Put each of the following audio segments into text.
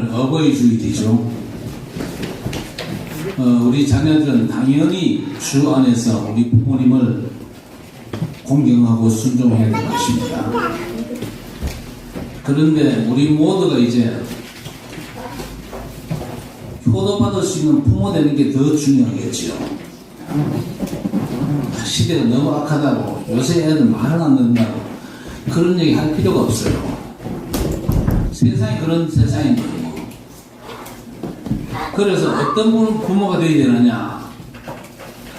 오늘 어버이 주일이죠. 우리 자녀들은 당연히 주 안에서 우리 부모님을 공경하고 순종해야 될 것입니다. 그런데 우리 모두가 이제 효도받을 수 있는 부모 되는 게 더 중요하겠지요. 시대가 너무 악하다고, 요새 애들 말을 안 듣는다고 그런 얘기 할 필요가 없어요. 세상이 그런 세상인 거예요. 그래서 어떤 부모가 되어야 되느냐?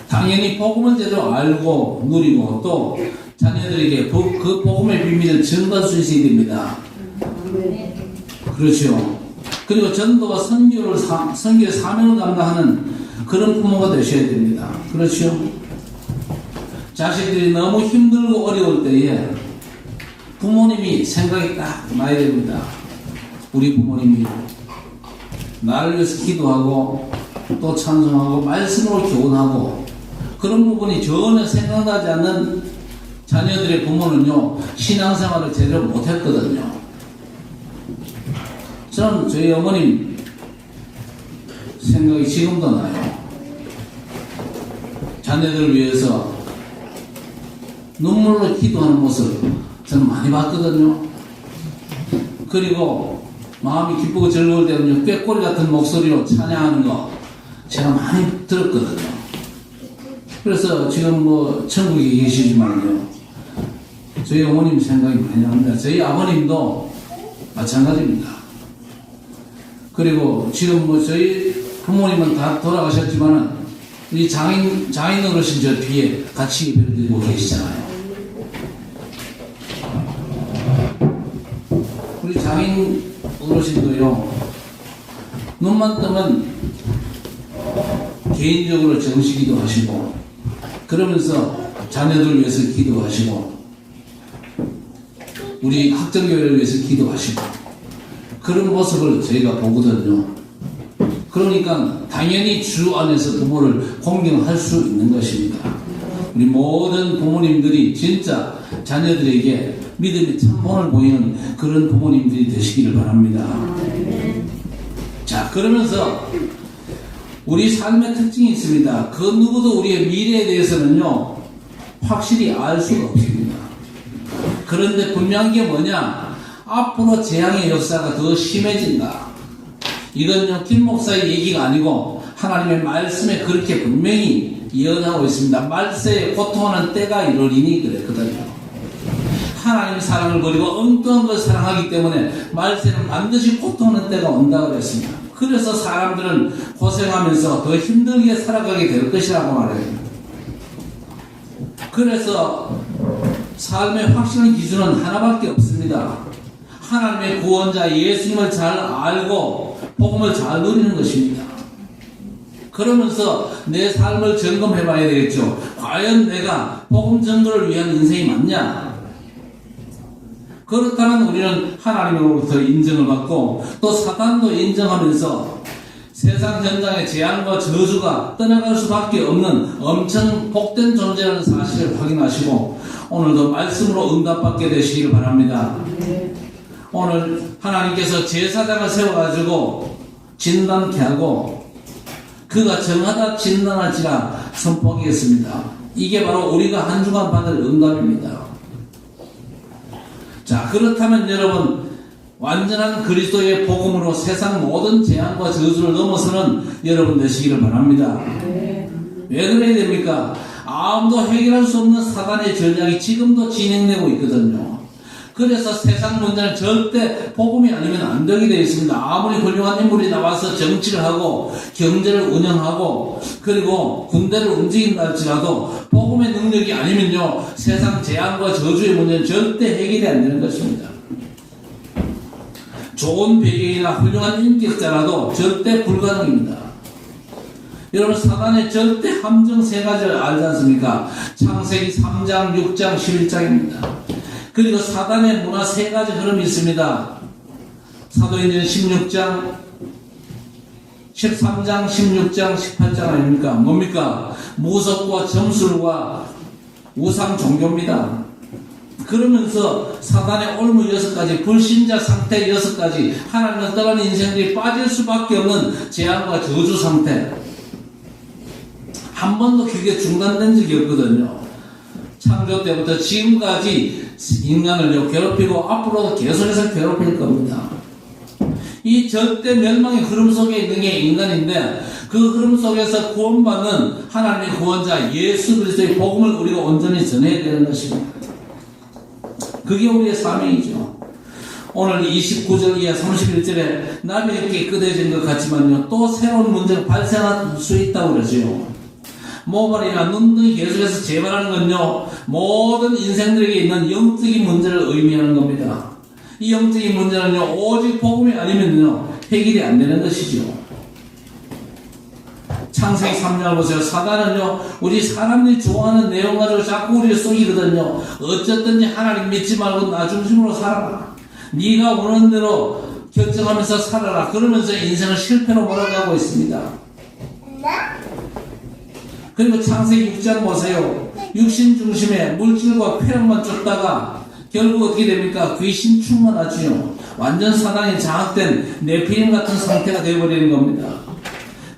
당연히 복음을 제대로 알고 누리고 또 자녀들에게 그 복음의 비밀을 전할 수 있어야 됩니다. 그렇죠. 그리고 전도와 선교의 사명을 감당하는 그런 부모가 되셔야 됩니다. 그렇죠. 자식들이 너무 힘들고 어려울 때에 부모님이 생각이 딱 나야 됩니다. 우리 부모님이 나를 위해서 기도하고 또 찬송하고 말씀으로 교훈하고 그런 부분이 전혀 생각나지 않는 자녀들의 부모는요, 신앙생활을 제대로 못했거든요. 저는 저희 어머님 생각이 지금도 나요. 자녀들을 위해서 눈물로 기도하는 모습 저는 많이 봤거든요. 그리고 마음이 기쁘고 즐거울 때는요, 꾀꼬리 같은 목소리로 찬양하는 거 제가 많이 들었거든요. 그래서 지금 천국에 계시지만요, 저희 어머님 생각이 많이 납니다. 저희 아버님도 마찬가지입니다. 그리고 지금 저희 부모님은 다 돌아가셨지만은 이 장인 어르신 저 뒤에 같이 예배를 드리고 계시잖아요. 우리 장인 어르신도요, 눈만 뜨면 개인적으로 정식기도 하시고 그러면서 자녀들을 위해서 기도하시고 우리 학정교회를 위해서 기도하시고 그런 모습을 저희가 보거든요. 그러니까 당연히 주 안에서 부모를 공경할 수 있는 것입니다. 우리 모든 부모님들이 진짜 자녀들에게 믿음의 참본을 보이는 그런 부모님들이 되시기를 바랍니다. 자, 그러면서 우리 삶의 특징이 있습니다. 그 누구도 우리의 미래에 대해서는요, 확실히 알 수가 없습니다. 그런데 분명한 게 뭐냐? 앞으로 재앙의 역사가 더 심해진다. 이건요, 김 목사의 얘기가 아니고 하나님의 말씀에 그렇게 분명히 예언하고 있습니다. 말세에 고통하는 때가 이르리니 그랬거든요. 하나님의 사랑을 버리고 엉뚱한 걸 사랑하기 때문에 말세는 반드시 고통하는 때가 온다고 그랬습니다. 그래서 사람들은 고생하면서 더 힘들게 살아가게 될 것이라고 말해요. 그래서 삶의 확실한 기준은 하나밖에 없습니다. 하나님의 구원자 예수님을 잘 알고 복음을 잘 누리는 것입니다. 그러면서 내 삶을 점검해 봐야 되겠죠. 과연 내가 복음 전도를 위한 인생이 맞냐? 그렇다면 우리는 하나님으로부터 인정을 받고 또 사단도 인정하면서 세상 전장의 재앙과 저주가 떠나갈 수밖에 없는 엄청 복된 존재라는 사실을 확인하시고 오늘도 말씀으로 응답받게 되시기를 바랍니다. 오늘 하나님께서 제사장을 세워가지고 진단케 하고 그가 정하다 진단할지라 선포하겠습니다. 이게 바로 우리가 한 주간 받을 응답입니다. 자, 그렇다면 여러분, 완전한 그리스도의 복음으로 세상 모든 재앙과 저주를 넘어서는 여러분 되시기를 바랍니다. 왜 그래야 됩니까? 아무도 해결할 수 없는 사단의 전략이 지금도 진행되고 있거든요. 그래서 세상 문제는 절대 복음이 아니면 안 되게 되어 있습니다. 아무리 훌륭한 인물이 나와서 정치를 하고 경제를 운영하고 그리고 군대를 움직인다 할지라도 복음의 능력이 아니면요, 세상 재앙과 저주의 문제는 절대 해결이 안 되는 것입니다. 좋은 배경이나 훌륭한 인격자라도 절대 불가능입니다. 여러분, 사단의 절대 함정 세 가지를 알지 않습니까? 창세기 3장, 6장, 11장입니다. 그리고 사단의 문화 세 가지 흐름이 있습니다. 사도행전 16장, 13장, 16장, 18장 아닙니까? 뭡니까? 무속과 점술과 우상 종교입니다. 그러면서 사단의 올무 6가지, 불신자 상태 6가지, 하나님을 떠나는 인생들이 빠질 수밖에 없는 재앙과 저주 상태. 한 번도 그게 중단된 적이 없거든요. 창조 때부터 지금까지 인간을 괴롭히고 앞으로도 계속해서 괴롭힐 겁니다. 이 절대 멸망의 흐름 속에 있는 게 인간인데, 그 흐름 속에서 구원받는 하나님의 구원자 예수 그리스도의 복음을 우리가 온전히 전해야 되는 것입니다. 그게 우리의 사명이죠. 오늘 29절 이하 31절에 나비에 깨끗해진 것 같지만요, 또 새로운 문제가 발생할 수 있다고 그러죠. 모발이나 눈 등이 계속해서 재발하는 건요, 모든 인생들에게 있는 영적인 문제를 의미하는 겁니다. 이 영적인 문제는요, 오직 복음이 아니면요, 해결이 안 되는 것이죠. 창세기 3장을 보세요. 사단은요, 우리 사람들이 좋아하는 내용 가지고 자꾸 우리를 속이거든요. 어쨌든지 하나님 믿지 말고 나 중심으로 살아라. 네가 원하는 대로 결정하면서 살아라. 그러면서 인생을 실패로 몰아가고 있습니다. 그리고 창세기 6장 보세요. 육신 중심의 물질과 쾌락만 쫓다가 결국 어떻게 됩니까? 귀신 충만하지요. 완전 사단이 장악된 네피림 같은 상태가 되어버리는 겁니다.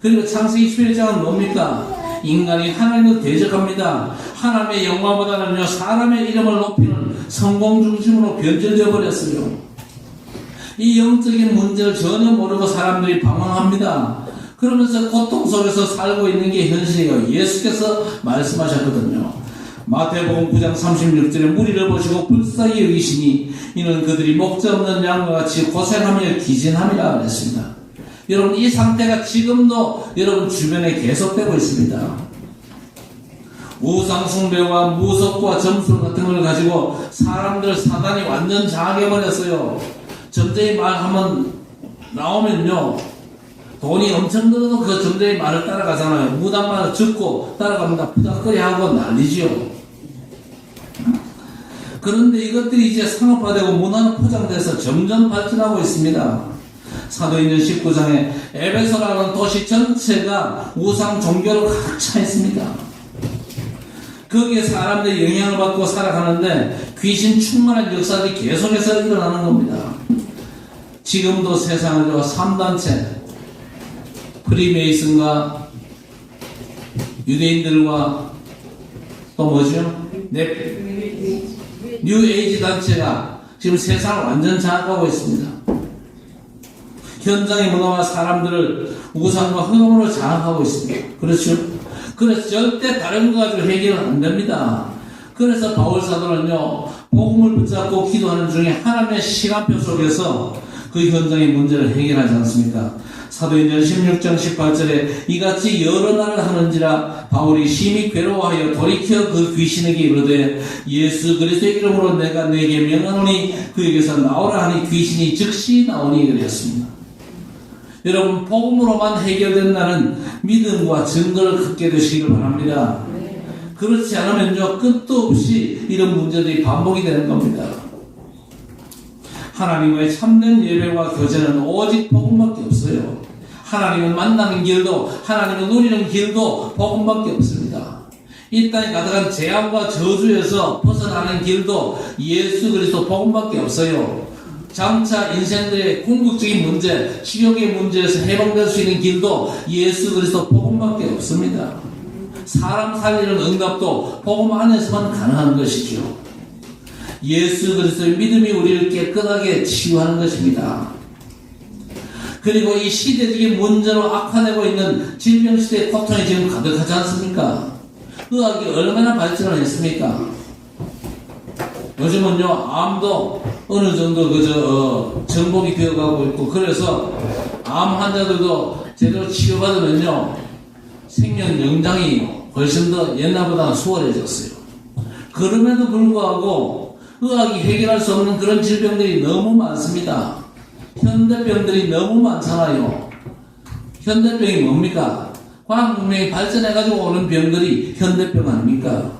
그리고 창세기 11장은 뭡니까? 인간이 하나님을 대적합니다. 하나님의 영광보다는요, 사람의 이름을 높이는 성공 중심으로 변질되어 버렸어요. 이 영적인 문제를 전혀 모르고 사람들이 방황합니다. 그러면서 고통 속에서 살고 있는 게 현실이에요. 예수께서 말씀하셨거든요. 마태복음 9장 36절에 무리를 보시고 불쌍히 여기시니 이는 그들이 목자 없는 양과 같이 고생하며 기진함이라 그랬습니다. 여러분, 이 상태가 지금도 여러분 주변에 계속되고 있습니다. 우상숭배와 무속과 점술 같은 걸 가지고 사람들 사단이 완전 장악해버렸어요. 점쟁이 말하면 나오면요, 돈이 엄청 들어도 그 점쟁이 말을 따라가잖아요. 무당말을 듣고 따라갑니다. 부닥거리 하고 난리지요. 그런데 이것들이 이제 상업화되고 문화는 포장돼서 점점 발전하고 있습니다. 사도행전 19장에 에베소라는 도시 전체가 우상 종교로 가득 차 있습니다. 거기에 사람들이 영향을 받고 살아가는데 귀신 충만한 역사들이 계속해서 일어나는 겁니다. 지금도 세상을 3단체 프리메이슨과 유대인들과 또 뭐죠? 뉴에이지 단체가 지금 세상을 완전 장악하고 있습니다. 현장의 문화와 사람들을 우상과 흑암으로 장악하고 있습니다. 그렇죠? 그래서 절대 다른 거 가지고 해결은 안 됩니다. 그래서 바울 사도는요, 복음을 붙잡고 기도하는 중에 하나님의 시간표 속에서 그 현장의 문제를 해결하지 않습니까? 사도행전 16장 18절에 이같이 여러 날을 하는지라 바울이 심히 괴로워하여 돌이켜 그 귀신에게 이르되 예수 그리스도의 이름으로 내가 네게 명하노니 그에게서 나오라 하니 귀신이 즉시 나오니 그랬습니다. 여러분, 복음으로만 해결된다는 믿음과 증거를 갖게 되시기를 바랍니다. 그렇지 않으면요, 끝도 없이 이런 문제들이 반복이 되는 겁니다. 하나님과의 참된 예배와 교제는 오직 복음밖에 없어요. 하나님을 만나는 길도, 하나님을 누리는 길도 복음밖에 없습니다. 이 땅에 가득한 재앙과 저주에서 벗어나는 길도 예수 그리스도 복음밖에 없어요. 장차 인생들의 궁극적인 문제, 지옥의 문제에서 해방될 수 있는 길도 예수 그리스도 복음밖에 없습니다. 사람 살리는 응답도 복음 안에서만 가능한 것이죠. 예수 그리스도의 믿음이 우리를 깨끗하게 치유하는 것입니다. 그리고 이 시대적인 문제로 악화되고 있는 질병시대의 고통이 지금 가득하지 않습니까? 의학이 얼마나 발전을 했습니까? 요즘은요, 암도 어느 정도 정복이 되어가고 있고, 그래서 암 환자들도 제대로 치료받으면요, 생명 연장이 훨씬 더 옛날보다 수월해졌어요. 그럼에도 불구하고 의학이 해결할 수 없는 그런 질병들이 너무 많습니다. 현대병들이 너무 많잖아요. 현대병이 뭡니까? 과학문명이 발전해가지고 오는 병들이 현대병 아닙니까?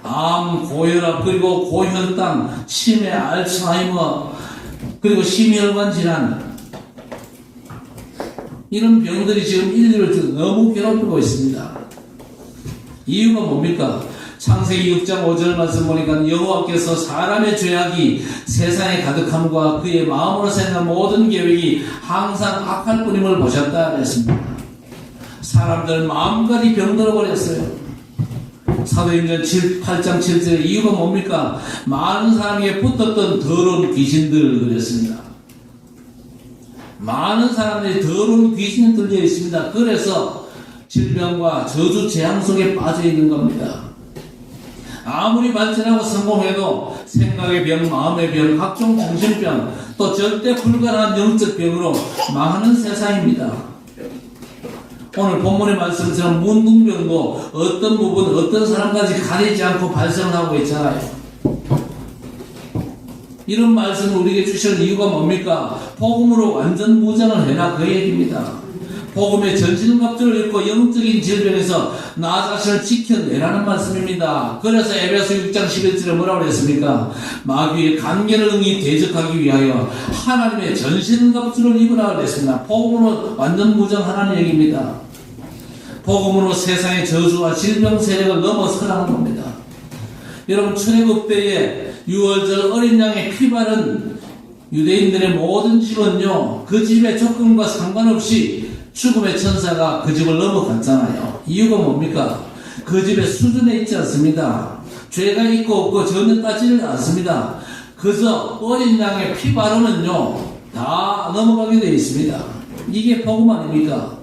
암, 고혈압, 그리고 고혈당, 치매, 알츠하이머, 그리고 심혈관 질환, 이런 병들이 지금 인류를 너무 괴롭히고 있습니다. 이유가 뭡니까? 창세기 6장 5절 말씀 보니까 여호와께서 사람의 죄악이 세상에 가득함과 그의 마음으로 생각한 모든 계획이 항상 악할 뿐임을 보셨다 그랬습니다. 사람들 마음까지 병들어 버렸어요. 사도행전 8장 7절의 이유가 뭡니까? 많은 사람에게 붙었던 더러운 귀신들 그랬습니다. 많은 사람들이 더러운 귀신이 들려 있습니다. 그래서 질병과 저주 재앙 속에 빠져 있는 겁니다. 아무리 발전하고 성공해도 생각의 병, 마음의 병, 각종 정신병, 또 절대 불가능한 영적 병으로 망하는 세상입니다. 오늘 본문의 말씀처럼 문둥병도 어떤 부분, 어떤 사람까지 가리지 않고 발생하고 있잖아요. 이런 말씀을 우리에게 주시는 이유가 뭡니까? 복음으로 완전 무장을 해라 그 얘기입니다. 복음의 전신갑주를 입고 영적인 질병에서 나 자신을 지켜내라는 말씀입니다. 그래서 에베소 6장 11절에 뭐라고 했습니까? 마귀의 간계를 응히 대적하기 위하여 하나님의 전신갑주를 입으라 그랬습니다. 복음으로 완전 무장하라는 얘기입니다. 복음으로 세상의 저주와 질병 세력을 넘어서라는 겁니다. 여러분 출애굽 때에 6월절 어린 양의 피 바른 유대인들의 모든 집은요, 그 집의 조건과 상관없이 죽음의 천사가 그 집을 넘어갔잖아요. 이유가 뭡니까? 그 집의 수준에 있지 않습니다. 죄가 있고 없고 전혀 따지지 않습니다. 그저 어린 양의 피 바르면요 다 넘어가게 되어 있습니다. 이게 복음 아닙니까?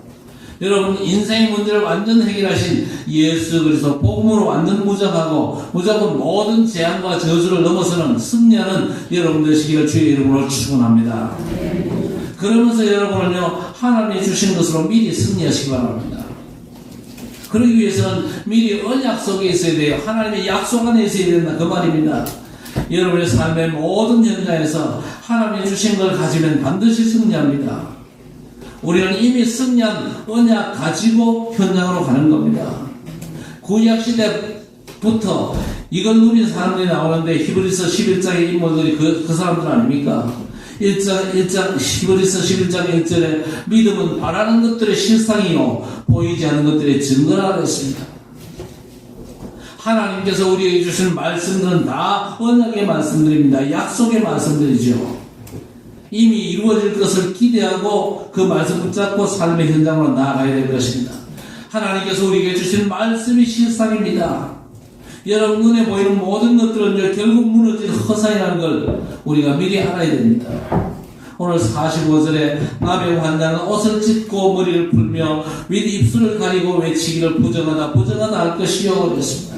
여러분 인생의 문제를 완전 해결하신 예수 그리스도 복음으로 완전 무장하고 무조건 모든 재앙과 저주를 넘어서는 승리하는 여러분 되시기를 주의 이름으로 축원합니다. 그러면서 여러분은요 하나님이 주신 것으로 미리 승리하시기 바랍니다. 그러기 위해서는 미리 언약 속에 있어야 돼요. 하나님의 약속 안에 있어야 된다 그 말입니다. 여러분의 삶의 모든 현장에서 하나님이 주신 걸 가지면 반드시 승리합니다. 우리는 이미 승리한 언약 가지고 현장으로 가는 겁니다. 구약 시대부터 이걸 누린 사람들이 나오는데 히브리서 11장의 인물들이 그 사람들 아닙니까? 히브리서 11장 1절에 믿음은 바라는 것들의 실상이요 보이지 않는 것들의 증거라 그랬습니다. 하나님께서 우리에게 주신 말씀들은 다 언약의 말씀들입니다. 약속의 말씀들이죠. 이미 이루어질 것을 기대하고 그 말씀 붙잡고 삶의 현장으로 나아가야 될 것입니다. 하나님께서 우리에게 주신 말씀이 실상입니다. 여러분 눈에 보이는 모든 것들은 결국 무너질 허상이라는 걸 우리가 미리 알아야 됩니다. 오늘 45절에 나병 환자는 옷을 찢고 머리를 풀며 윗 입술을 가리고 외치기를 부정하다 부정하다 할 것이요 그랬습니다.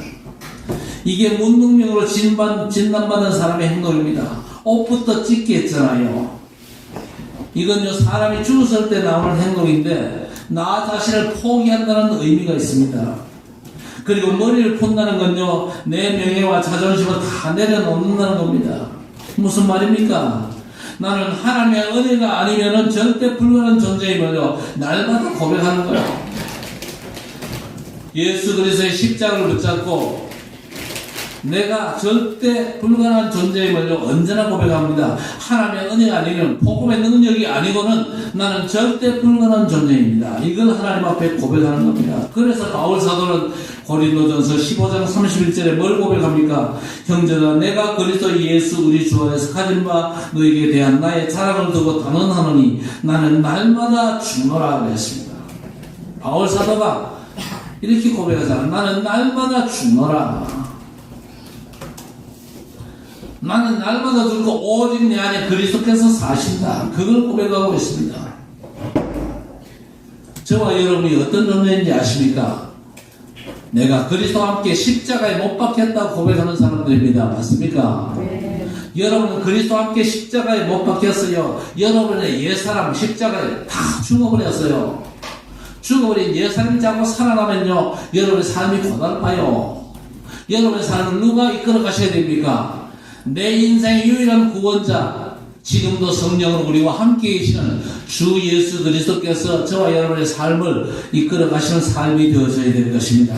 이게 문둥병으로 진단받은 사람의 행동입니다. 옷부터 찢게 했잖아요. 이건요 사람이 죽었을 때 나오는 행동인데 나 자신을 포기한다는 의미가 있습니다. 그리고 머리를 푼다는 건요 내 명예와 자존심을 다 내려놓는다는 겁니다. 무슨 말입니까? 나는 하나님의 은혜가 아니면은 절대 불가능한 존재임을요 날마다 고백하는 거예요. 예수 그리스도의 십자가를 붙잡고 내가 절대 불가능한 존재임을 언제나 고백합니다. 하나님의 은혜가 아니면 복음의 능력이 아니고는 나는 절대 불가능한 존재입니다. 이걸 하나님 앞에 고백하는 겁니다. 그래서 바울 사도는 고린도전서 15장 31절에 뭘 고백합니까? 형제들아 내가 그리스도 예수 우리 주 안에서 가진 바 너에게 대한 나의 자랑을 두고 단언하노니 나는 날마다 죽노라 그랬습니다. 바울 사도가 이렇게 고백하잖아. 나는 날마다 죽노라. 나는 날마다 죽고 오직 내 안에 그리스도께서 사신다. 그걸 고백하고 있습니다. 저와 여러분이 어떤 존재인지 아십니까? 내가 그리스도와 함께 십자가에 못 박혔다고 고백하는 사람들입니다. 맞습니까? 네. 여러분은 그리스도와 함께 십자가에 못 박혔어요. 여러분의 옛사람 십자가에 다 죽어버렸어요. 죽어버린 옛사람이 자꾸 살아나면요 여러분의 삶이 고달파요. 여러분의 삶을 누가 이끌어 가셔야 됩니까? 내 인생의 유일한 구원자 지금도 성령으로 우리와 함께 계시는 주 예수 그리스도께서 저와 여러분의 삶을 이끌어 가시는 삶이 되어져야 될 것입니다.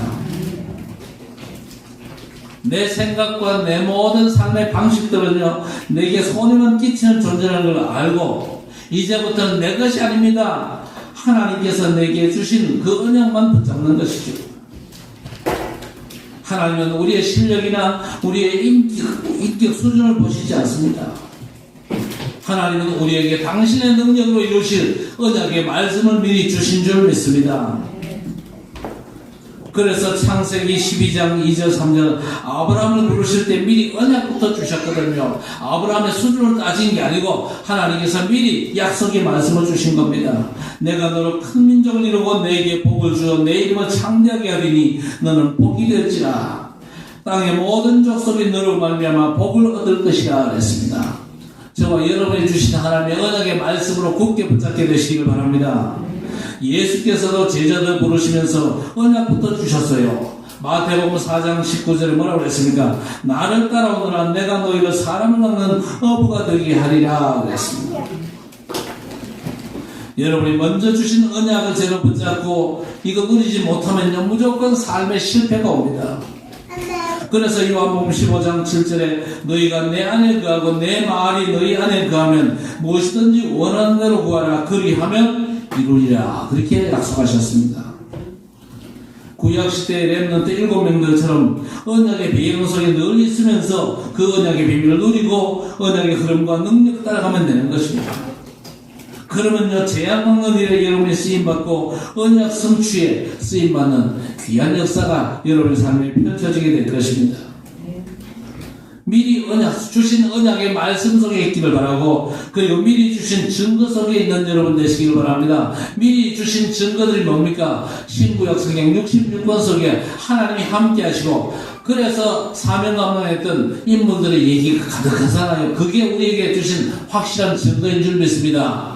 내 생각과 내 모든 삶의 방식들은요 내게 손해만 끼치는 존재라는 걸 알고 이제부터는 내 것이 아닙니다. 하나님께서 내게 주신 그 언약만 붙잡는 것이죠. 하나님은 우리의 실력이나 우리의 인격 수준을 보시지 않습니다. 하나님은 우리에게 당신의 능력으로 이루실 언약의 말씀을 미리 주신 줄 믿습니다. 그래서 창세기 12장 2절 3절 아브라함을 부르실 때 미리 언약부터 주셨거든요. 아브라함의 수준을 따진 게 아니고 하나님께서 미리 약속의 말씀을 주신 겁니다. 내가 너를 큰 민족을 이루고 너에게 복을 주어 내 이름을 창대하게 하리니 너는 복이 될지라. 땅의 모든 족속이 너로 말미암아 복을 얻을 것이라 그랬습니다. 저와 여러분이 주신 하나님의 언약의 말씀으로 굳게 붙잡게 되시길 바랍니다. 예수께서도 제자들 부르시면서 언약부터 주셨어요. 마태복음 4장 19절에 뭐라고 그랬습니까? 나를 따라오너라 내가 너희를 사람을 낚는 어부가 되게 하리라 그랬습니다. 여러분이 먼저 주신 언약을 제대로 붙잡고 이거 누리지 못하면요 무조건 삶의 실패가 옵니다. 그래서 요한복음 15장 7절에 너희가 내 안에 거하고 내 말이 너희 안에 거하면 무엇이든지 원하는 대로 구하라 그리하면 이루리라 그렇게 약속하셨습니다. 구약시대의 렘넌트 7명들처럼 언약의 배경 속에 늘 있으면서 그 언약의 비밀을 누리고 언약의 흐름과 능력 따라가면 되는 것입니다. 그러면요 재앙 막는 일에 여러분이 쓰임받고 언약 성취에 쓰임받는 귀한 역사가 여러분의 삶에 펼쳐지게 될 것입니다. 미리 주신 언약의 말씀 속에 있기를 바라고 그리고 미리 주신 증거 속에 있는 여러분 되시기를 바랍니다. 미리 주신 증거들이 뭡니까? 신구약 성경 66권 속에 하나님이 함께 하시고 그래서 사명감당했던 인물들의 얘기가 가득하잖아요. 그게 우리에게 주신 확실한 증거인 줄 믿습니다.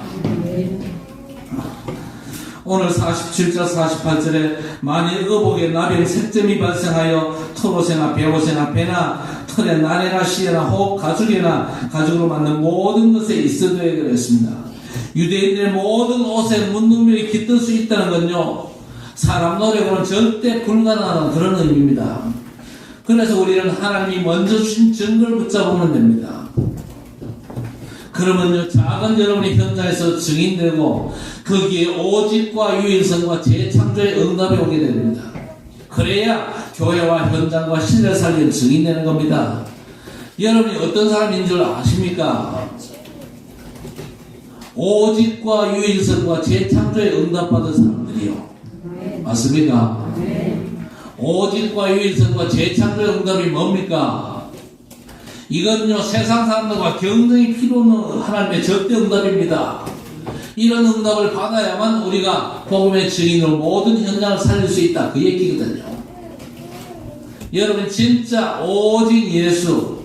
오늘 47절 48절에 만일 의복에 나병 색점이 발생하여 털옷에나 베옷에나 배나 털에 나래나 시에나 혹 가죽에나 가죽으로 만든 모든 것에 있어도에 그랬습니다. 유대인들의 모든 옷에 문둥병이 깃들 수 있다는 건요 사람 노력으로는 절대 불가능한 그런 의미입니다. 그래서 우리는 하나님이 먼저 주신 증거를 붙잡으면 됩니다. 그러면요 작은 여러분의 현장에서 증인되고 거기에 오직과 유일성과 재창조의 응답이 오게 됩니다. 그래야 교회와 현장과 신뢰를 살리는 증인되는 겁니다. 여러분이 어떤 사람인 줄 아십니까? 오직과 유일성과 재창조의 응답받은 사람들이요. 맞습니까? 오직과 유일성과 재창조의 응답이 뭡니까? 이건요 세상 사람들과 경쟁이 필요 없는 하나님의 절대 응답입니다. 이런 응답을 받아야만 우리가 복음의 증인으로 모든 현장을 살릴 수 있다 그 얘기거든요. 여러분 진짜 오직 예수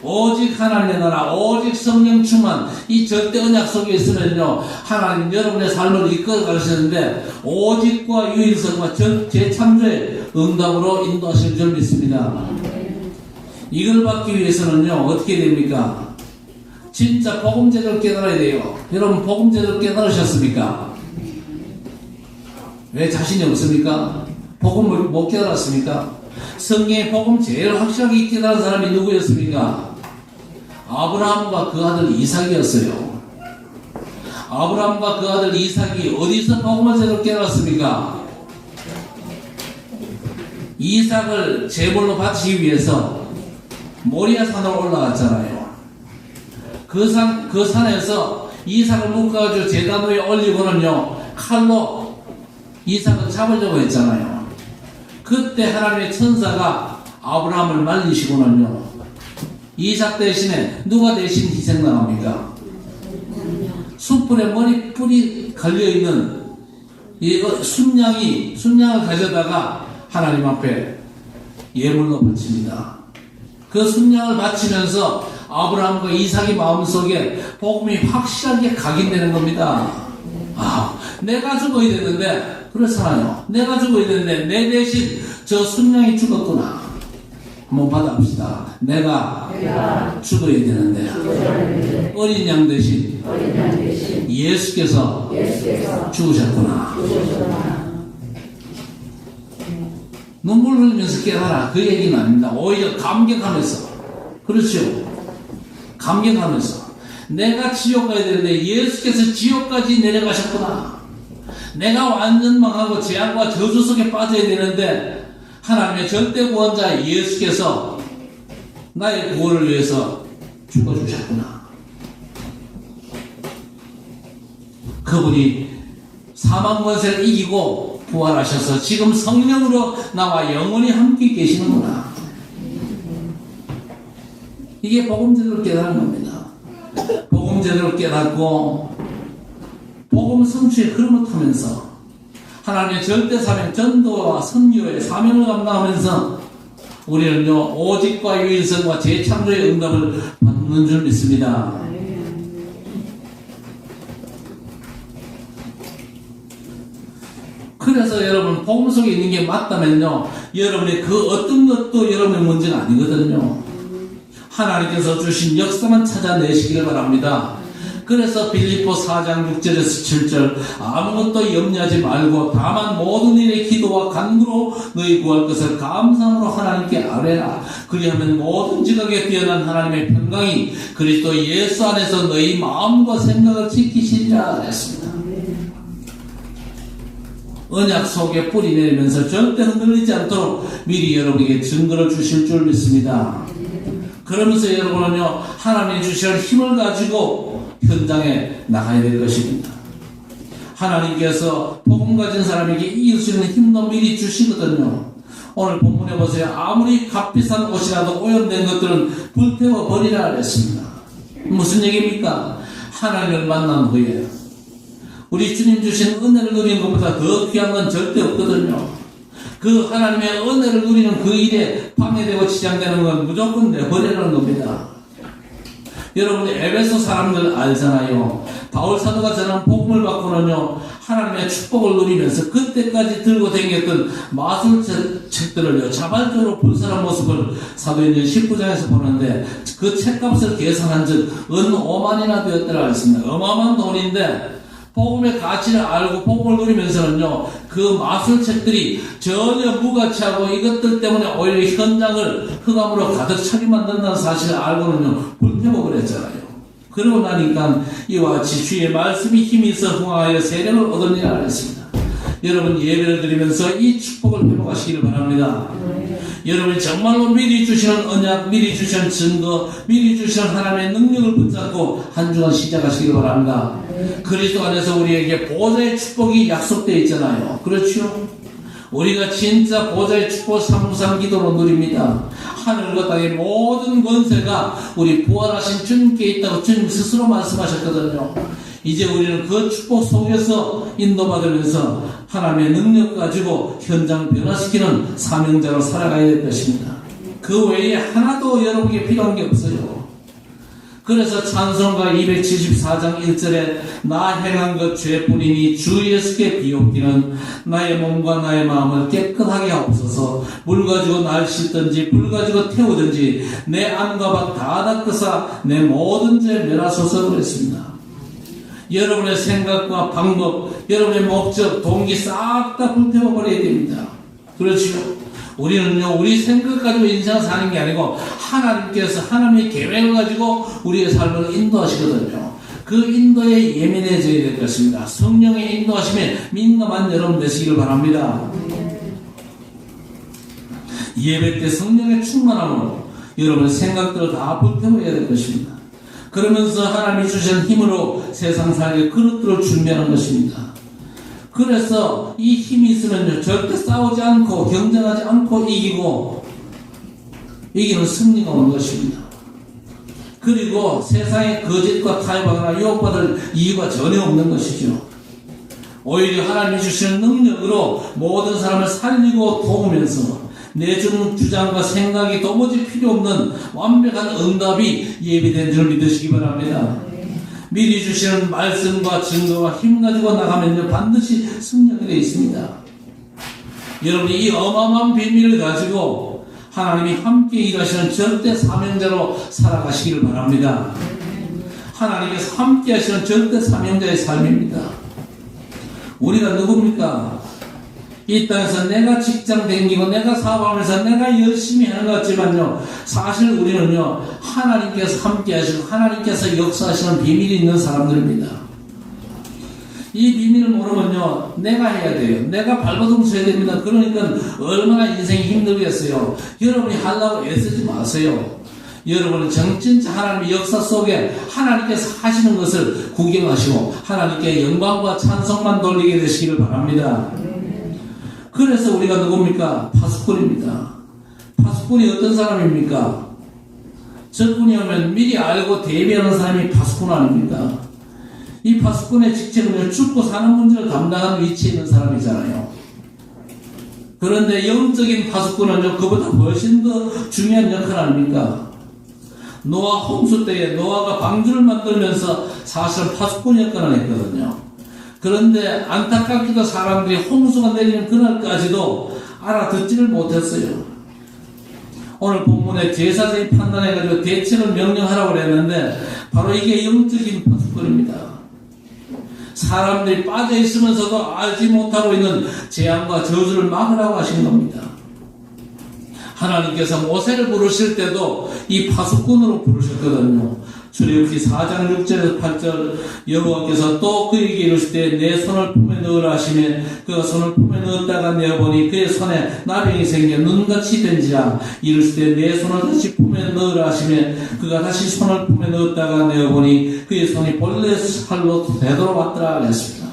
오직 하나님의 나라 오직 성령 충만 이 절대 언약 속에 있으면요 하나님 여러분의 삶을 이끌어 가시는데 오직과 유일성과 재창조의 응답으로 인도하실 줄 믿습니다. 이걸 받기 위해서는요 어떻게 됩니까? 진짜 복음제를 깨달아야 돼요. 여러분 복음제를 깨달으셨습니까? 왜 자신이 없습니까? 복음을 못 깨달았습니까? 성경의 복음 제일 확실하게 깨달은 사람이 누구였습니까? 아브라함과 그 아들 이삭이었어요. 아브라함과 그 아들 이삭이 어디서 복음을 제대로 깨달았습니까? 이삭을 제물로 바치기 위해서 모리아 산으로 올라갔잖아요. 그 산에서 이삭을 묶어가지고 제단 위에 올리고는요 칼로 이삭을 잡으려고 했잖아요. 그때 하나님의 천사가 아브라함을 말리시고는요 이삭 대신에 누가 대신 희생당합니까? 숯불에 머리뿔이 걸려있는 이 순양을 가져다가 하나님 앞에 예물로 바칩니다. 그 순양을 바치면서 아브라함과 이삭의 마음속에 복음이 확실하게 각인되는 겁니다. 내가 죽어야 되는데 그렇잖아요. 내가 죽어야 되는데 내 대신 저 순양이 죽었구나. 한번 받아봅시다. 내가 죽어야 되는데 어린 양 대신 예수께서 죽으셨구나. 눈물 흘리면서 깨달아 그 얘기는 아닙니다. 오히려 감격하면서 그렇죠. 감격하면서 내가 지옥 가야 되는데 예수께서 지옥까지 내려가셨구나. 내가 완전 망하고 재앙과 저주 속에 빠져야 되는데 하나님의 절대 구원자 예수께서 나의 구원을 위해서 죽어주셨구나. 그분이 사망 권세를 이기고 부활하셔서 지금 성령으로 나와 영원히 함께 계시는구나. 이게 복음 제대로 깨달은 겁니다. 복음 제대로 깨닫고 복음 성취의 흐름을 타면서 하나님의 절대 사명, 전도와 선교의 사명을 감당하면서 우리는요 오직과 유일성과 재창조의 응답을 받는 줄 믿습니다. 그래서 여러분 복음 속에 있는 게 맞다면요 여러분의 그 어떤 것도 여러분의 문제가 아니거든요. 하나님께서 주신 역사만 찾아내시기를 바랍니다. 그래서 빌립보 4장 6절에서 7절 아무것도 염려하지 말고 다만 모든 일에 기도와 간구로 너희 구할 것을 감사함으로 하나님께 아뢰라. 그리하면 모든 지각에 뛰어난 하나님의 평강이 그리스도 예수 안에서 너희 마음과 생각을 지키시리라 했습니다. 언약 속에 뿌리 내리면서 절대 흔들리지 않도록 미리 여러분에게 증거를 주실 줄 믿습니다. 그러면서 여러분은요 하나님이 주실 힘을 가지고 현장에 나가야 될 것입니다. 하나님께서 복음 가진 사람에게 이길 수 있는 힘도 미리 주시거든요. 오늘 본문에 보세요. 아무리 값비싼 옷이라도 오염된 것들은 불태워 버리라 그랬습니다. 무슨 얘기입니까? 하나님을 만난 후에 우리 주님 주신 은혜를 누리는 것보다 더 귀한 건 절대 없거든요. 그 하나님의 은혜를 누리는 그 일에 방해되고 지장되는 건 무조건 내버리라는 겁니다. 여러분 에베소 사람들 알잖아요. 바울 사도가 전한 복음을 받고는요 하나님의 축복을 누리면서 그때까지 들고 다녔던 마술책들을요 자발적으로 불살한 모습을 사도행전 19장에서 보는데 그 책값을 계산한 즉 은 5만이나 되었더라 했습니다. 어마어마한 돈인데 복음의 가치를 알고 복음을 누리면서는요 그 마술책들이 전혀 무가치하고 이것들 때문에 오히려 현장을 흑암으로 가득 차게 만든다는 사실을 알고는요 불태워버렸잖아요. 그러고 나니까 이와 같이 주의 말씀이 힘이 있어 흥하여 세력을 얻으리라 했습니다. 여러분 예배를 드리면서 이 축복을 회복하시기를 바랍니다. 여러분이 정말로 미리 주시는 언약, 미리 주시는 증거, 미리 주시는 하나님의 능력을 붙잡고 한 주간 시작하시기를 바랍니다. 그리스도 안에서 우리에게 보좌의 축복이 약속되어 있잖아요. 그렇죠? 우리가 진짜 보좌의 축복 삼무상 기도로 누립니다. 하늘과 땅의 모든 권세가 우리 부활하신 주님께 있다고 주님 스스로 말씀하셨거든요. 이제 우리는 그 축복 속에서 인도받으면서 하나님의 능력 가지고 현장을 변화시키는 사명자로 살아가야 될 것입니다. 그 외에 하나도 여러분에게 필요한 게 없어요. 그래서 찬송가 274장 1절에 나 행한 것 죄뿐이니 주 예수께 비옵기는 나의 몸과 나의 마음을 깨끗하게 하옵소서. 물 가지고 날 씻든지 불 가지고 태우든지 내 안과 밖 다 닦으사 내 모든 죄 멸하소서 그랬습니다. 여러분의 생각과 방법, 여러분의 목적, 동기 싹 다 불태워버려야 됩니다. 그렇죠? 우리는요, 우리 생각 가지고 인생을 사는 게 아니고 하나님께서 하나님의 계획을 가지고 우리의 삶을 인도하시거든요. 그 인도에 예민해져야 될 것입니다. 성령의 인도하심에 민감한 여러분 되시기를 바랍니다. 예배 때 성령의 충만함으로 여러분의 생각들을 다 불태워야 될 것입니다. 그러면서 하나님이 주신 힘으로 세상 살기 그릇들을 준비하는 것입니다. 그래서 이 힘이 있으면요 절대 싸우지 않고 경쟁하지 않고 이기는 승리가 오는 것입니다. 그리고 세상의 거짓과 타협하거나 유혹받을 이유가 전혀 없는 것이죠. 오히려 하나님이 주시는 능력으로 모든 사람을 살리고 도우면서 내주는 주장과 생각이 도무지 필요 없는 완벽한 응답이 예비된 줄 믿으시기 바랍니다. 미리 주시는 말씀과 증거와 힘 가지고 나가면요 반드시 승리하게 되어 있습니다. 여러분이 이 어마어마한 비밀을 가지고 하나님이 함께 일하시는 절대 사명자로 살아가시기를 바랍니다. 하나님께서 함께 하시는 절대 사명자의 삶입니다. 우리가 누굽니까? 이 땅에서 내가 직장 다니고 내가 사업하면서 내가 열심히 하는 것 같지만요 사실 우리는요 하나님께서 함께 하시고 하나님께서 역사하시는 비밀이 있는 사람들입니다. 이 비밀을 모르면요, 내가 해야 돼요. 내가 발버둥 쳐야 됩니다. 그러니까 얼마나 인생이 힘들겠어요. 여러분이 하려고 애쓰지 마세요. 여러분은 진짜 하나님의 역사 속에 하나님께서 하시는 것을 구경하시고 하나님께 영광과 찬송만 돌리게 되시기를 바랍니다. 그래서 우리가 누굽니까? 파수꾼입니다. 파수꾼이 어떤 사람입니까? 적군이 오면 미리 알고 대비하는 사람이 파수꾼 아닙니까? 이 파수꾼의 직책은 죽고 사는 문제를 담당하는 위치에 있는 사람이잖아요. 그런데 영적인 파수꾼은요, 그보다 훨씬 더 중요한 역할 아닙니까? 노아 홍수 때에 노아가 방주를 만들면서 사실은 파수꾼 역할을 했거든요. 그런데 안타깝게도 사람들이 홍수가 내리는 그날까지도 알아듣지를 못했어요. 오늘 본문에 제사장이 판단해가지고 대책을 명령하라고 그랬는데 바로 이게 영적인 파수꾼입니다. 사람들이 빠져있으면서도 알지 못하고 있는 재앙과 저주를 막으라고 하신 겁니다. 하나님께서 모세를 부르실 때도 이 파수꾼으로 부르셨거든요. 출애굽기 4장 6절에서 8절 여호와께서 또 그에게 이르실 때 내 손을 품에 넣으라 하시매 그가 손을 품에 넣었다가 내어보니 그의 손에 나병이 생겨 눈같이 된지라 이르실 때 내 손을 다시 품에 넣으라 하시매 그가 다시 손을 품에 넣었다가 내어보니 그의 손이 본래 살로 되돌아왔더라 하셨습니다.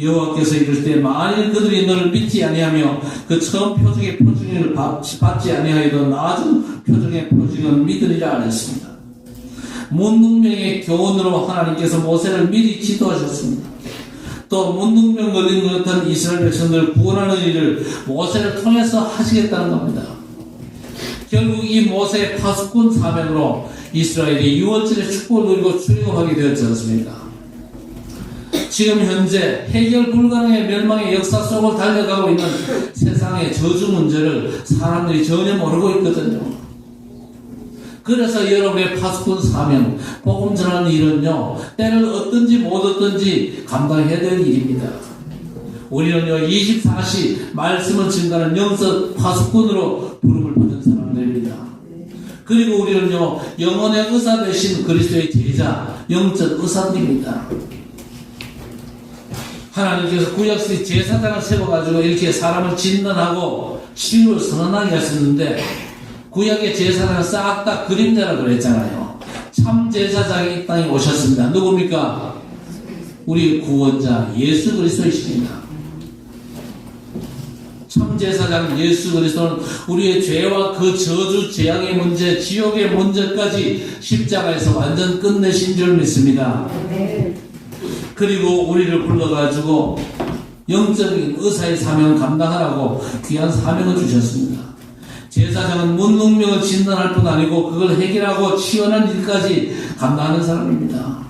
여호와께서 이르실 때 만일 그들이 너를 믿지 아니하며 그 처음 표적의 표징을 받지 아니하여도 나중 표적의 표징은 믿으리라 하셨습니다. 문둥병의 교훈으로 하나님께서 모세를 미리 지도하셨습니다. 또 문둥병 걸린 것 같은 이스라엘 백성들을 구원하는 일을 모세를 통해서 하시겠다는 겁니다. 결국 이 모세의 파수꾼 사명으로 이스라엘이 6월절에 축복을 누리고 출애굽하게 되었지 않습니까? 지금 현재 해결 불가능의 멸망의 역사 속을 달려가고 있는 세상의 저주 문제를 사람들이 전혀 모르고 있거든요. 그래서 여러분의 파수꾼 사명, 복음 전하는 일은요, 때를 얻든지 못 얻든지 감당해야 될 일입니다. 우리는요, 24시 말씀을 증가하는 영적 파수꾼으로 부름을 받은 사람들입니다. 그리고 우리는요, 영혼의 의사 되신 그리스도의 제자, 영적 의사들입니다. 하나님께서 구약시대 제사장을 세워가지고 이렇게 사람을 진단하고 치유를 선언하게 하셨는데 구약의 제사장은 싹 다 그림자라고 그랬잖아요. 참 제사장이 이 땅에 오셨습니다. 누굽니까? 우리 구원자 예수 그리스도이십니다. 참 제사장 예수 그리스도는 우리의 죄와 그 저주 재앙의 문제, 지옥의 문제까지 십자가에서 완전 끝내신 줄 믿습니다. 그리고 우리를 불러가지고 영적인 의사의 사명을 감당하라고 귀한 사명을 주셨습니다. 제사장은 문둥병을 진단할 뿐 아니고 그걸 해결하고 치유하는 일까지 감당하는 사람입니다.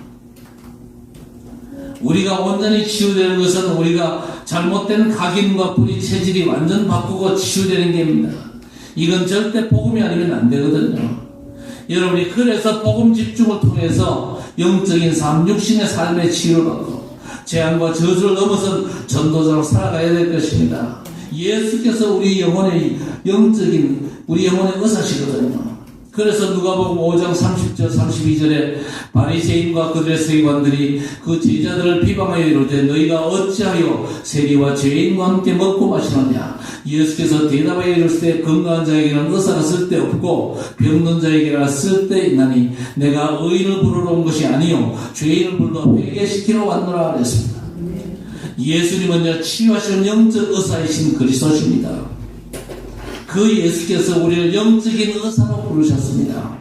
우리가 온전히 치유되는 것은 우리가 잘못된 각인과 뿌리 체질이 완전 바꾸고 치유되는 게입니다. 이건 절대 복음이 아니면 안 되거든요. 여러분이 그래서 복음 집중을 통해서 영적인 삶, 육신의 삶의 치유를 받고 재앙과 저주를 넘어선 전도자로 살아가야 될 것입니다. 예수께서 우리 영혼의 영적인 우리 영혼의 의사시거든요. 그래서 누가복음 5장 30절 32절에 바리새인과 그들의 서기관들이 그 제자들을 비방하여 이르되 너희가 어찌하여 세리와 죄인과 함께 먹고 마시느냐. 예수께서 대답하여 이르시되 건강한 자에게는 의사가 쓸데없고 병든 자에게나 쓸데있나니 내가 의인을 부르러 온 것이 아니요 죄인을 불러 회개시키러 왔노라 그랬습니다. 예수님은요 치유하시는 영적 의사이신 그리스도십니다. 그 예수께서 우리를 영적인 의사로 부르셨습니다.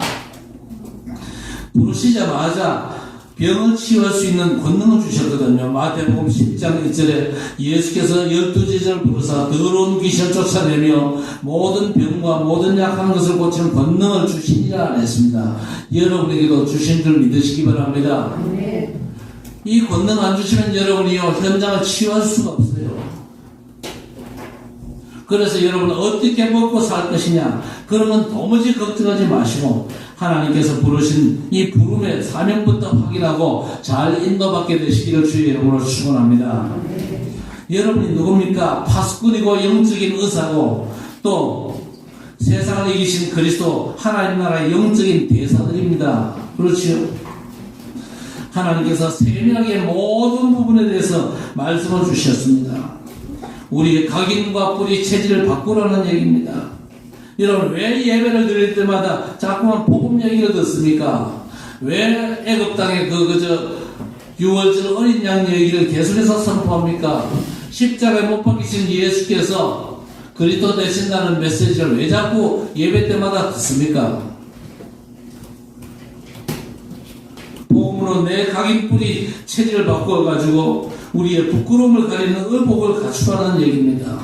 부르시자마자 병을 치유할 수 있는 권능을 주셨거든요. 마태복음 10장 1절에 예수께서 12제자를 부르사 더러운 귀신을 쫓아내며 모든 병과 모든 약한 것을 고치는 권능을 주시니라 했습니다. 여러분에게도 주신 줄 믿으시기 바랍니다. 이 권능 안 주시면 여러분이요 현장을 치유할 수가 없어요. 그래서 여러분은 어떻게 먹고 살 것이냐 그러면 도무지 걱정하지 마시고 하나님께서 부르신 이 부름의 사명부터 확인하고 잘 인도받게 되시기를 주의 이름으로 축원합니다. 여러분이 누굽니까? 파수꾼이고 영적인 의사고 또 세상을 이기신 그리스도 하나님 나라의 영적인 대사들입니다. 그렇지요? 하나님께서 세밀하게 모든 부분에 대해서 말씀을 주셨습니다. 우리 각인과 뿌리 체질을 바꾸라는 얘기입니다. 여러분, 왜 예배를 드릴 때마다 자꾸만 복음 얘기를 듣습니까? 왜 애굽 땅에 유월절 어린 양 얘기를 계속해서 선포합니까? 십자가에 못 박히신 예수께서 그리스도 되신다는 메시지를 왜 자꾸 예배 때마다 듣습니까? 복음으로 내 각인 뿌리 체질을 바꿔가지고 우리의 부끄러움을 가리는 의복을 갖추라는 얘기입니다.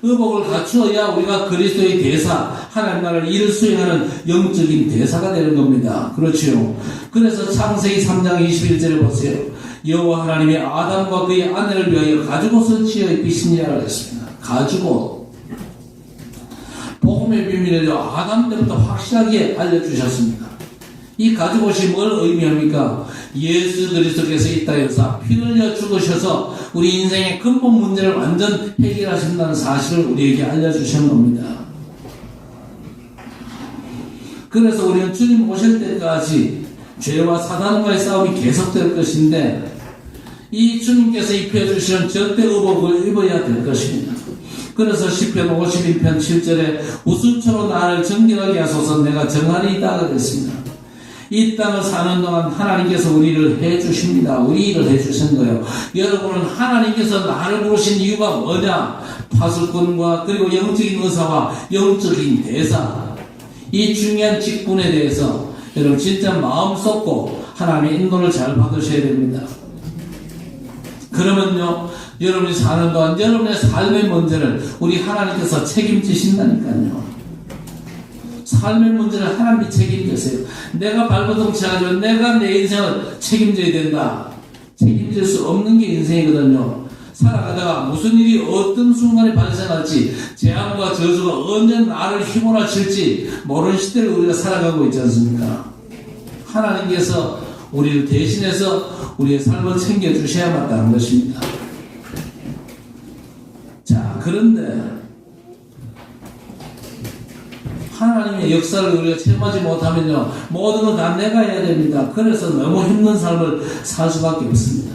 의복을 갖추어야 우리가 그리스도의 대사, 하나님 나라를 일을 수행하는 영적인 대사가 되는 겁니다. 그렇지요. 그래서 창세기 3장 21절에 보세요. 여호와 하나님이 아담과 그의 아내를 위하여 가죽옷을 지어 입히시니라 그랬습니다. 가죽옷. 복음의 비밀을 아담 때부터 확실하게 알려주셨습니다. 이 가죽옷이 뭘 의미합니까? 예수 그리스도께서 이 땅에서 피 흘려 죽으셔서 우리 인생의 근본 문제를 완전 해결하신다는 사실을 우리에게 알려주신 겁니다. 그래서 우리는 주님 오실 때까지 죄와 사단과의 싸움이 계속될 것인데 이 주님께서 입혀주시는 절대 의복을 입어야 될 것입니다. 그래서 시편 51편 7절에 우수초로 나를 정결하게 하소서 내가 정하리이다 그랬습니다. 이 땅을 사는 동안 하나님께서 우리를 해주십니다. 우리 일을 해주신 거예요. 여러분은 하나님께서 나를 부르신 이유가 뭐냐? 파수꾼과 그리고 영적인 의사와 영적인 대사, 이 중요한 직분에 대해서 여러분 진짜 마음 쏟고 하나님의 인도를 잘 받으셔야 됩니다. 그러면요, 여러분이 사는 동안 여러분의 삶의 문제를 우리 하나님께서 책임지신다니까요. 삶의 문제를 하나님이 책임지세요. 내가 발버둥 쳐가지고 내가 내 인생을 책임져야 된다. 책임질 수 없는 게 인생이거든요. 살아가다가 무슨 일이 어떤 순간에 발생할지, 재앙과 저주가 언제 나를 휘몰아칠지 모르는 시대를 우리가 살아가고 있지 않습니까? 하나님께서 우리를 대신해서 우리의 삶을 챙겨주셔야 마땅한 것입니다. 자, 그런데 하나님의 역사를 우리가 체험하지 못하면요, 모든 걸 다 내가 해야 됩니다. 그래서 너무 힘든 삶을 살 수밖에 없습니다.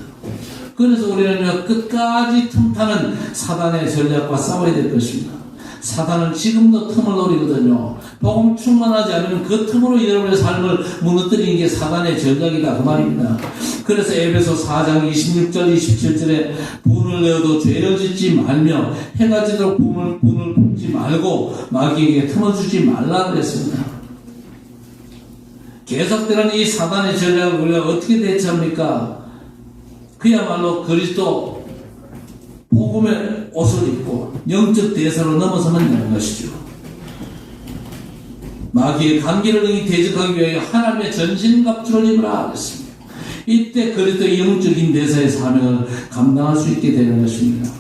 그래서 우리는요, 끝까지 틈타는 사단의 전략과 싸워야 될 것입니다. 사단은 지금도 틈을 노리거든요. 복음 충만하지 않으면 그 틈으로 여러분의 삶을 무너뜨리는 게 사단의 전략이다 그 말입니다. 그래서 에베소 4장 26절 27절에 분을 내어도 죄를 짓지 말며 해가 지도록 분을 품지 말고 마귀에게 틈을 주지 말라 그랬습니다. 계속되는 이 사단의 전략을 우리가 어떻게 대처합니까? 그야말로 그리스도 복음의 옷을 입고 영적 대사로 넘어서면 되는 것이죠. 마귀의 관계를 능히 대적하기 위하여 하나님의 전신갑주를 입으라 하겠습니다. 이때 그리스도의 영적인 대사의 사명을 감당할 수 있게 되는 것입니다.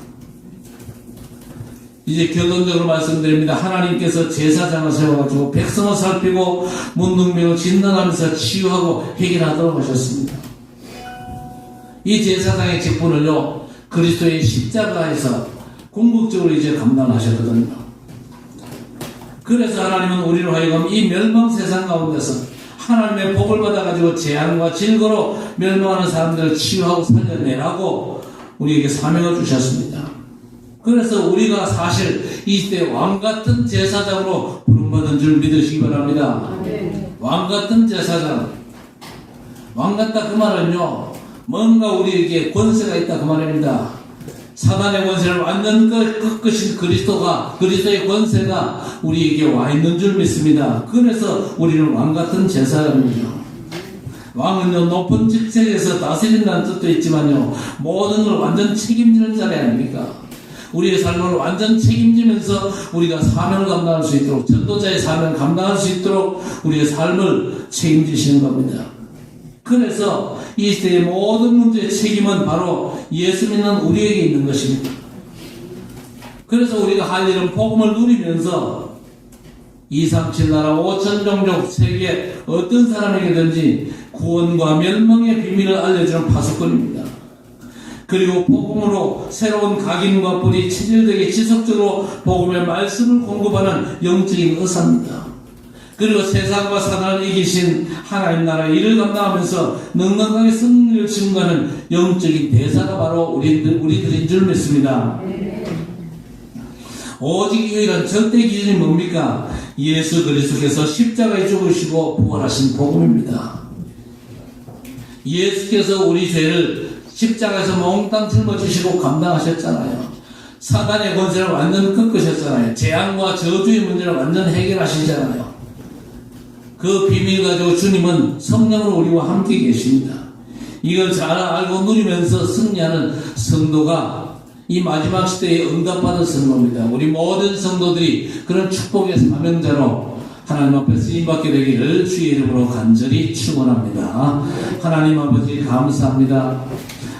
이제 결론적으로 말씀드립니다. 하나님께서 제사장을 세워가지고 백성을 살피고 문둥병을 진단하면서 치유하고 해결하도록 하셨습니다. 이 제사장의 직분을요, 그리스도의 십자가에서 궁극적으로 이제 감당하셨거든요. 그래서 하나님은 우리로 하여금 이 멸망 세상 가운데서 하나님의 복을 받아가지고 재앙과 질거로 멸망하는 사람들을 치유하고 살려내라고 우리에게 사명을 주셨습니다. 그래서 우리가 사실 이 시대 왕같은 제사장으로 부름받은 줄 믿으시기 바랍니다. 왕같은 제사장. 왕같다 그 말은요, 뭔가 우리에게 권세가 있다 그 말입니다. 사단의 권세를 완전 꺾으신 그리스도의 권세가 우리에게 와 있는 줄 믿습니다. 그래서 우리는 왕같은 제사장이죠. 왕은요, 높은 직책에서 다스린다는 뜻도 있지만요, 모든 걸 완전 책임지는 자리 아닙니까? 우리의 삶을 완전 책임지면서 우리가 사명을 감당할 수 있도록, 전도자의 사명을 감당할 수 있도록 우리의 삶을 책임지시는 겁니다. 그래서 이 시대의 모든 문제의 책임은 바로 예수 믿는 우리에게 있는 것입니다. 그래서 우리가 할 일은 복음을 누리면서 237나라 5천 종족 세계 어떤 사람에게든지 구원과 멸망의 비밀을 알려주는 파수꾼입니다. 그리고 복음으로 새로운 각인과 뿌리 체질되게 지속적으로 복음의 말씀을 공급하는 영적인 의사입니다. 그리고 세상과 사단을 이기신 하나님 나라의 일을 감당하면서 넉넉하게 승리를 증거하는 영적인 대사가 바로 우리들인 줄 믿습니다. 오직 유일한 절대 기준이 뭡니까? 예수 그리스도께서 십자가에 죽으시고 부활하신 복음입니다. 예수께서 우리 죄를 십자가에서 몽땅 짊어지시고 감당하셨잖아요. 사단의 권세를 완전 꺾으셨잖아요. 재앙과 저주의 문제를 완전 해결하시잖아요. 그 비밀 가지고 주님은 성령으로 우리와 함께 계십니다. 이걸 잘 알고 누리면서 승리하는 성도가 이 마지막 시대에 응답받은 성도입니다. 우리 모든 성도들이 그런 축복의 사명자로 하나님 앞에 쓰임받게 되기를 주의 이름으로 간절히 축원합니다. 하나님 아버지 감사합니다.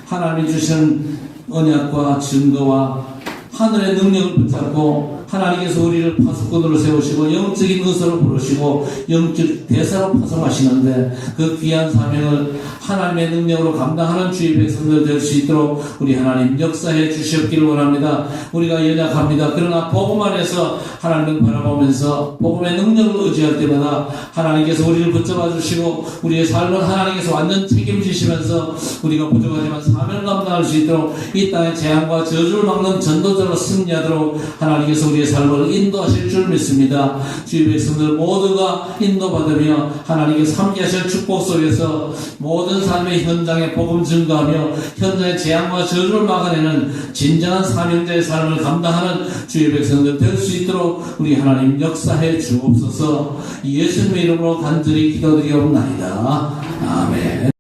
하나님 주신 언약과 증거와 하늘의 능력을 붙잡고 하나님께서 우리를 파수꾼으로 세우시고 영적인 의사로 부르시고 영적 대사로 파송하시는데 그 귀한 사명을 하나님의 능력으로 감당하는 주의 백성들 될 수 있도록 우리 하나님 역사해 주시옵기를 원합니다. 우리가 연약합니다. 그러나 복음 안에서 하나님을 바라보면서 복음의 능력을 의지할 때마다 하나님께서 우리를 붙잡아 주시고 우리의 삶을 하나님께서 완전 책임지시면서 우리가 부족하지만 사명을 감당할 수 있도록 이 땅의 재앙과 저주를 막는 전도자로 승리하도록 하나님께서 우리의 삶을 인도하실 줄 믿습니다. 주의 백성들 모두가 인도받으며 하나님께서 함께하실 축복 속에서 모든 삶의 현장에 복음 증거하며 현장의 재앙과 저주를 막아내는 진정한 사명자의 삶을 감당하는 주의 백성들 될 수 있도록 우리 하나님 역사해 주옵소서. 예수님의 이름으로 간절히 기도드리옵나이다. 아멘.